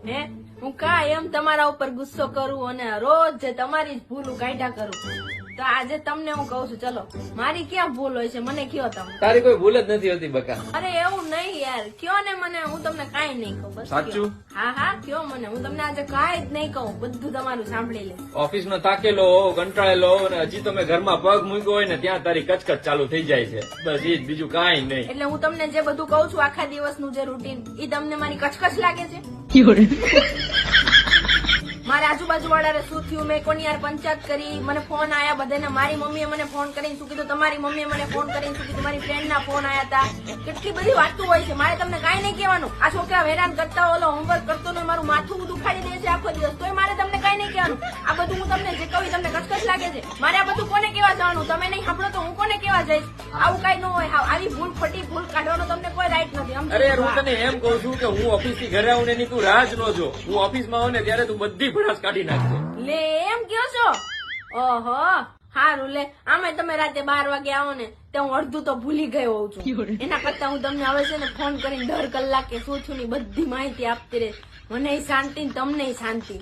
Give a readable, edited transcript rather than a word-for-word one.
હે હું કાંઈ એમ તમારા ઉપર ગુસ્સો કરું અને રોજ જે તમારી જ ભૂલું કાઢ્યા કરું તો આજે તમને હું કહું છું ચલો મારી ક્યાં ભૂલ હોય છે મને કયો તમે તારી કોઈ ભૂલ જ નથી હોતી બકા. અરે એવું નહીં યાર કયો ને મને હું તમને કાંઈ નહીં કહું બસ સાચું? કયો. હા હા કયો મને હું તમને આજે કાંઈ જ નહીં કહું બધું તમારું સાંભળી લે ઓફિસ નો થાકેલો હોવ, કંટાળેલો હોવ ને હજી તમે ઘરમાં પગ મૂક્યો હોય ને ત્યાં તારી કચકચ ચાલુ થઈ જાય છે. બસ ઈ જ, બીજું કાંઈ નહીં. એટલે હું તમને જે બધું કહું છું આખા દિવસનું જે રૂટીન ઈ તમને મારી કચકચ લાગે છે મારા આજુબાજુ વાળા શું થયું મેં કોની યાર પંચાયત કરી મને ફોન આયા બધાને મારી મમ્મીએ મને ફોન કરીને શું કીધું તમારી મમ્મીએ મને ફોન કરીને શું કીધું મારી ફ્રેન્ડ ના ફોન આયા હતા કેટલી બધી વાતો હોય છે મારે તમને કાંઈ નહીં કહેવાનું આ છોકરા હેરાન કરતા ઓલો હોમવર્ક કરતો ને મારું માથું દુખાડી દે છે આખો દિવસ તોય મારે તમને કાંઈ નહીં કહેવાનું આ બધું હું તમને જે કહું તમને કચકચ લાગે છે મારે આ બધું કોને કેવા જવાનું તમે નહીં સાંભળો તો હું કોને કેવા જઈશ આવું કાંઈ ન હોય આવી ભૂલ ખોટી ભૂલ કાઢવાનો તમને કોઈ રાઈટ નથી અરે યાર હું તને એમ કઉ છું કે હું ઓફિસ થી ઘરે આવું ને એની તું રાહ જ ન જો. હું ઓફિસ માં આવું ને ત્યારે તું બધી ભડાસ કાઢી નાખજે. લે એમ કયો છો ઓહો હારું લે આમે તમે રાતે 12 વાગે આવો ને તે હું અડધું તો ભૂલી ગયો હોઉં છું એના કરતા હું તમને હવે છે ને ફોન કરીને 10 કલાકે શું થયું ની બધી માહિતી આપતી રહે મને શાંતિ ને તમને શાંતિ